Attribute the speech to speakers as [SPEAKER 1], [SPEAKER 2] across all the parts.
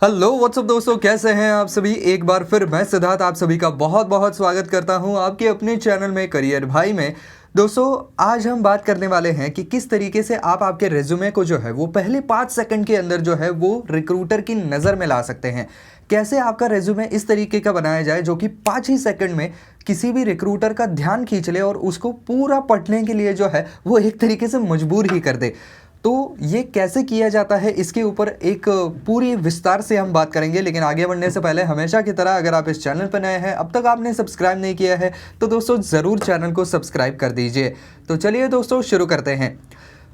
[SPEAKER 1] Hello what's up दोस्तों, कैसे हैं आप सभी। एक बार फिर मैं सिद्धार्थ आप सभी का बहुत बहुत स्वागत करता हूं आपके अपने चैनल में करियर भाई में। दोस्तों, आज हम बात करने वाले हैं कि किस तरीके से आप आपके रेज्यूमे को जो है वो पहले 5 सेकंड के अंदर जो है वो रिक्रूटर की नज़र में ला सकते हैं। कैसे आपका रेज्यूमे इस तरीके का बनाया जाए जो कि 5 ही सेकंड में किसी भी रिक्रूटर का ध्यान खींच ले और उसको पूरा पढ़ने के लिए जो है वो एक तरीके से मजबूर ही कर दे। तो ये कैसे किया जाता है, इसके ऊपर एक पूरी विस्तार से हम बात करेंगे। लेकिन आगे बढ़ने से पहले हमेशा की तरह अगर आप इस चैनल पर नए हैं, अब तक आपने सब्सक्राइब नहीं किया है, तो दोस्तों ज़रूर चैनल को सब्सक्राइब कर दीजिए। तो चलिए दोस्तों शुरू करते हैं।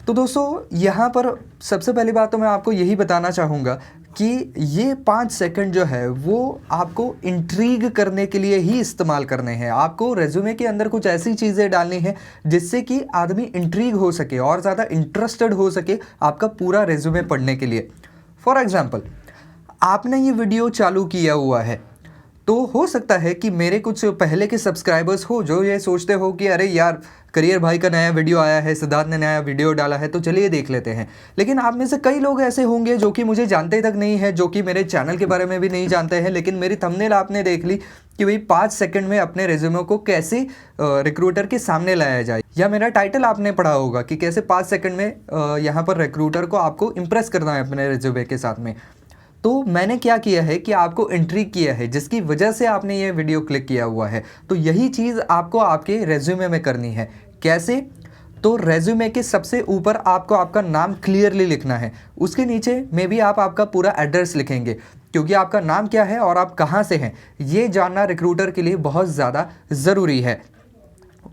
[SPEAKER 1] तो दोस्तों यहाँ पर सबसे पहली बात तो मैं आपको यही बताना चाहूँगा कि ये 5 सेकंड जो है वो आपको इंट्रीग करने के लिए ही इस्तेमाल करने हैं। आपको रेज्यूमे के अंदर कुछ ऐसी चीज़ें डालनी है जिससे कि आदमी इंट्रीग हो सके और ज़्यादा इंटरेस्टेड हो सके आपका पूरा रेज्यूमे पढ़ने के लिए। फॉर एग्ज़ाम्पल, आपने ये वीडियो चालू किया हुआ है तो हो सकता है कि मेरे कुछ पहले के सब्सक्राइबर्स हो जो ये सोचते हो कि अरे यार, करियर भाई का नया वीडियो आया है, सिद्धार्थ ने नया वीडियो डाला है, तो चलिए देख लेते हैं। लेकिन आप में से कई लोग ऐसे होंगे जो कि मुझे जानते तक नहीं है, जो कि मेरे चैनल के बारे में भी नहीं जानते हैं, लेकिन मेरी थंबनेल आपने देख ली कि भाई 5 सेकंड में अपने रेज्यूमे को कैसे रिक्रूटर के सामने लाया जाए, या मेरा टाइटल आपने पढ़ा होगा कि कैसे 5 सेकंड में यहाँ पर रिक्रूटर को आपको इम्प्रेस करना है अपने रेज्यूमे के साथ में। तो मैंने क्या किया है कि आपको इंट्रीग किया है जिसकी वजह से आपने ये वीडियो क्लिक किया हुआ है। तो यही चीज़ आपको आपके रेज्यूमे में करनी है। कैसे? तो रेज्यूमे के सबसे ऊपर आपको आपका नाम क्लियरली लिखना है। उसके नीचे में भी आप आपका पूरा एड्रेस लिखेंगे, क्योंकि आपका नाम क्या है और आप कहाँ से हैं ये जानना रिक्रूटर के लिए बहुत ज़्यादा ज़रूरी है।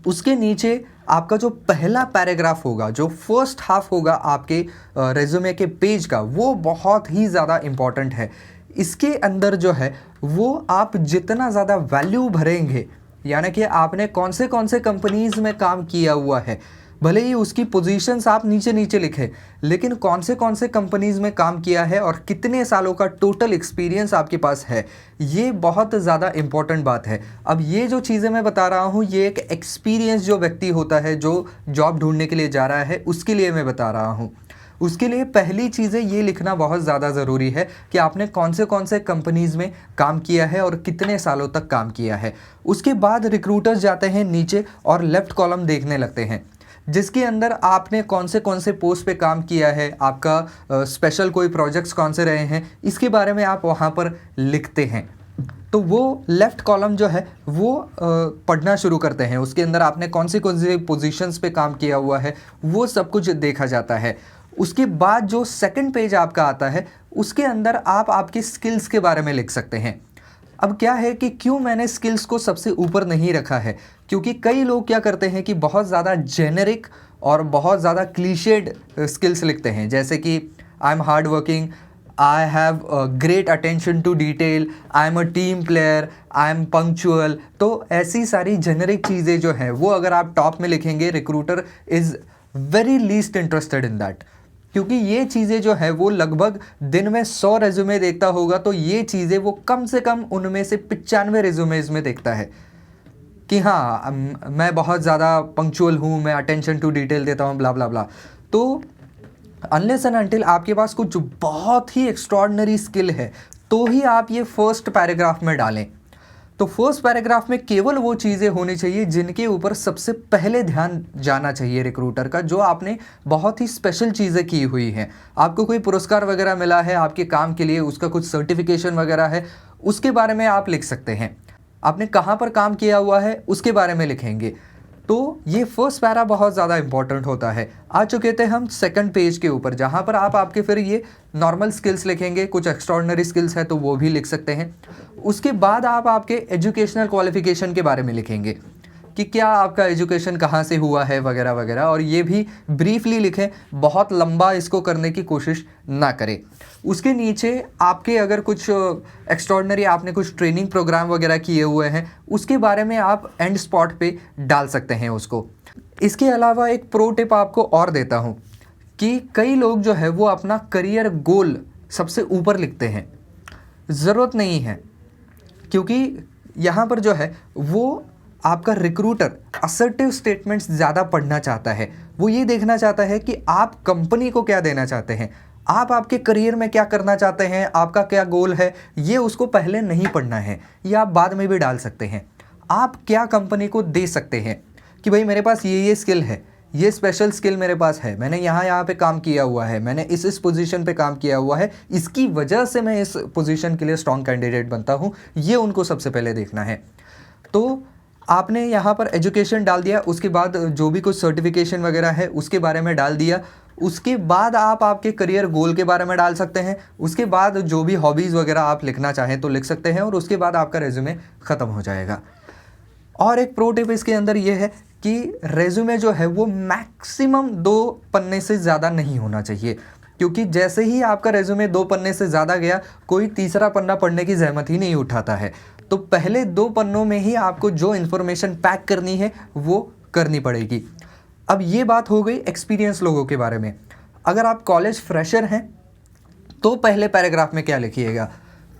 [SPEAKER 1] उसके नीचे आपका जो पहला पैराग्राफ होगा, जो फर्स्ट हाफ होगा आपके रेज्यूमे के पेज का, वो बहुत ही ज़्यादा इम्पॉर्टेंट है। इसके अंदर जो है वो आप जितना ज़्यादा वैल्यू भरेंगे, यानी कि आपने कौन से कंपनीज़ में काम किया हुआ है, भले ही उसकी पोजीशंस आप नीचे नीचे लिखें, लेकिन कौन से कंपनीज़ में काम किया है और कितने सालों का टोटल एक्सपीरियंस आपके पास है, ये बहुत ज़्यादा इम्पॉर्टेंट बात है। अब ये जो चीज़ें मैं बता रहा हूँ ये एक एक्सपीरियंस जो व्यक्ति होता है जो जॉब ढूंढने के लिए जा रहा है उसके लिए मैं बता रहा हूँ। उसके लिए पहली चीज़ें ये लिखना बहुत ज़्यादा ज़रूरी है कि आपने कौन से कंपनीज़ में काम किया है और कितने सालों तक काम किया है। उसके बाद रिक्रूटर्स जाते हैं नीचे और लेफ़्ट कॉलम देखने लगते हैं, जिसके अंदर आपने कौन से पोस्ट पे काम किया है, आपका स्पेशल कोई प्रोजेक्ट्स कौन से रहे हैं, इसके बारे में आप वहाँ पर लिखते हैं। तो वो लेफ़्ट कॉलम जो है वो पढ़ना शुरू करते हैं। उसके अंदर आपने कौन सी पोजीशंस पे काम किया हुआ है वो सब कुछ देखा जाता है। उसके बाद जो सेकंड पेज आपका आता है उसके अंदर आप आपके स्किल्स के बारे में लिख सकते हैं। अब क्या है कि क्यों मैंने स्किल्स को सबसे ऊपर नहीं रखा है, क्योंकि कई लोग क्या करते हैं कि बहुत ज़्यादा जेनेरिक और बहुत ज़्यादा क्लीशेड स्किल्स लिखते हैं, जैसे कि I am hard working, I have great attention to detail, I am a team player, I am punctual. तो ऐसी सारी जेनेरिक चीज़ें जो हैं वो अगर आप टॉप में लिखेंगे, recruiter is very least interested in that, क्योंकि ये चीज़ें जो है वो लगभग दिन में 100 रेज्यूमे देखता होगा, तो ये चीज़ें वो कम से कम उनमें से 95 रेज्यूमेज में देखता है कि हाँ मैं बहुत ज़्यादा पंक्चुअल हूँ, मैं अटेंशन टू डिटेल देता हूँ, ब्ला ब्ला ब्ला। तो अनलेस एंड अनटिल आपके पास कुछ बहुत ही एक्स्ट्रॉर्डनरी स्किल है तो ही आप ये फर्स्ट पैराग्राफ में डालें। तो फर्स्ट पैराग्राफ में केवल वो चीज़ें होनी चाहिए जिनके ऊपर सबसे पहले ध्यान जाना चाहिए रिक्रूटर का, जो आपने बहुत ही स्पेशल चीज़ें की हुई हैं, आपको कोई पुरस्कार वगैरह मिला है आपके काम के लिए, उसका कुछ सर्टिफिकेशन वगैरह है, उसके बारे में आप लिख सकते हैं। आपने कहाँ पर काम किया हुआ है उसके बारे में लिखेंगे। तो ये फर्स्ट पैरा बहुत ज़्यादा इंपॉर्टेंट होता है। आ चुके थे हम सेकंड पेज के ऊपर, जहाँ पर आप आपके फिर ये नॉर्मल स्किल्स लिखेंगे, कुछ एक्स्ट्रॉर्डनरी स्किल्स है तो वो भी लिख सकते हैं। उसके बाद आप आपके एजुकेशनल क्वालिफिकेशन के बारे में लिखेंगे कि क्या आपका एजुकेशन कहाँ से हुआ है वगैरह वगैरह, और ये भी ब्रीफली लिखें, बहुत लंबा इसको करने की कोशिश ना करें। उसके नीचे आपके अगर कुछ एक्स्ट्रॉर्डनरी आपने कुछ ट्रेनिंग प्रोग्राम वगैरह किए हुए हैं उसके बारे में आप एंड स्पॉट पे डाल सकते हैं उसको। इसके अलावा एक प्रो टिप आपको और देता हूँ कि कई लोग जो है वो अपना करियर गोल सबसे ऊपर लिखते हैं। ज़रूरत नहीं है, क्योंकि यहाँ पर जो है वो आपका रिक्रूटर असर्टिव स्टेटमेंट्स ज़्यादा पढ़ना चाहता है। वो ये देखना चाहता है कि आप कंपनी को क्या देना चाहते हैं, आप आपके करियर में क्या करना चाहते हैं, आपका क्या गोल है, ये उसको पहले नहीं पढ़ना है। ये आप बाद में भी डाल सकते हैं। आप क्या कंपनी को दे सकते हैं कि भाई मेरे पास ये स्किल है, ये स्पेशल स्किल मेरे पास है, मैंने यहाँ पे काम किया हुआ है, मैंने इस पोजीशन पे काम किया हुआ है, इसकी वजह से मैं इस पोजीशन के लिए स्ट्रॉन्ग कैंडिडेट बनता हूँ, ये उनको सबसे पहले देखना है। तो आपने यहाँ पर एजुकेशन डाल दिया, उसके बाद जो भी कुछ सर्टिफिकेशन वगैरह है उसके बारे में डाल दिया। उसके बाद आप आपके करियर गोल के बारे में डाल सकते हैं। उसके बाद जो भी हॉबीज़ वगैरह आप लिखना चाहें तो लिख सकते हैं, और उसके बाद आपका रेज्यूमे ख़त्म हो जाएगा। और एक प्रो टिप इसके अंदर ये है कि रेज्यूमे जो है वो मैक्सिमम 2 पन्ने से ज़्यादा नहीं होना चाहिए, क्योंकि जैसे ही आपका रेज्यूमे 2 पन्ने से ज़्यादा गया, कोई तीसरा पन्ना पढ़ने की जहमत ही नहीं उठाता है। तो पहले 2 पन्नों में ही आपको जो इन्फॉर्मेशन पैक करनी है वो करनी पड़ेगी। अब ये बात हो गई एक्सपीरियंस लोगों के बारे में। अगर आप कॉलेज फ्रेशर हैं तो पहले पैराग्राफ में क्या लिखिएगा?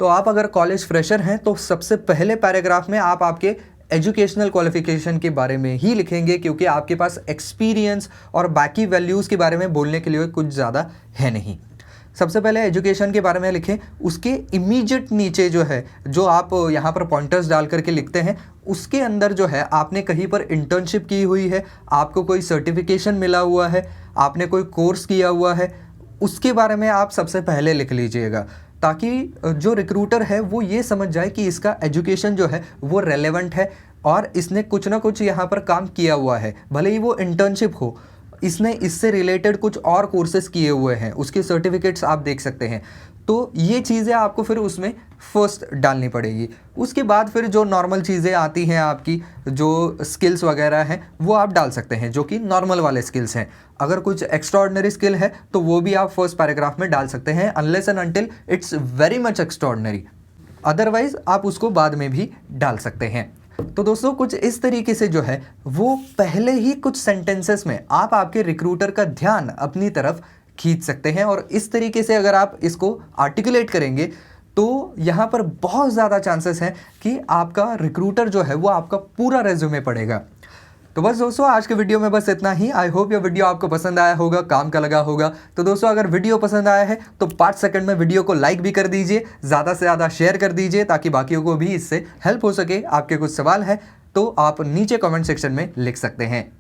[SPEAKER 1] तो आप अगर कॉलेज फ्रेशर हैं तो सबसे पहले पैराग्राफ में आप आपके एजुकेशनल क्वालिफिकेशन के बारे में ही लिखेंगे, क्योंकि आपके पास एक्सपीरियंस और बाकी वैल्यूज़ के बारे में बोलने के लिए कुछ ज़्यादा है नहीं। सबसे पहले एजुकेशन के बारे में लिखें, उसके इमीडिएट नीचे जो है, जो आप यहाँ पर पॉइंटर्स डाल करके लिखते हैं, उसके अंदर जो है आपने कहीं पर इंटर्नशिप की हुई है, आपको कोई सर्टिफिकेशन मिला हुआ है, आपने कोई कोर्स किया हुआ है, उसके बारे में आप सबसे पहले लिख लीजिएगा, ताकि जो रिक्रूटर है वो ये समझ जाए कि इसका एजुकेशन जो है वो रेलेवेंट है और इसने कुछ ना कुछ यहाँ पर काम किया हुआ है। भले ही वो इंटर्नशिप हो, इसने इससे रिलेटेड कुछ और कोर्सेज किए हुए हैं, उसके सर्टिफिकेट्स आप देख सकते हैं। तो ये चीज़ें आपको फिर उसमें फर्स्ट डालनी पड़ेगी। उसके बाद फिर जो नॉर्मल चीज़ें आती हैं, आपकी जो स्किल्स वगैरह हैं वो आप डाल सकते हैं, जो कि नॉर्मल वाले स्किल्स हैं। अगर कुछ एक्स्ट्राऑर्डिनरी स्किल है तो वो भी आप फर्स्ट पैराग्राफ में डाल सकते हैं, unless and until it's very much extraordinary. Otherwise आप उसको बाद में भी डाल सकते हैं। तो दोस्तों कुछ इस तरीके से जो है वो पहले ही कुछ सेंटेंसेस में आप आपके रिक्रूटर का ध्यान अपनी तरफ खींच सकते हैं, और इस तरीके से अगर आप इसको आर्टिकुलेट करेंगे तो यहाँ पर बहुत ज़्यादा चांसेस हैं कि आपका रिक्रूटर जो है वो आपका पूरा रेज्यूमे पढ़ेगा। तो बस दोस्तों आज के वीडियो में बस इतना ही। आई होप ये वीडियो आपको पसंद आया होगा, काम का लगा होगा। तो दोस्तों अगर वीडियो पसंद आया है तो 5 सेकंड में वीडियो को लाइक भी कर दीजिए, ज़्यादा से ज़्यादा शेयर कर दीजिए, ताकि बाकियों को भी इससे हेल्प हो सके। आपके कुछ सवाल है तो आप नीचे कमेंट सेक्शन में लिख सकते हैं।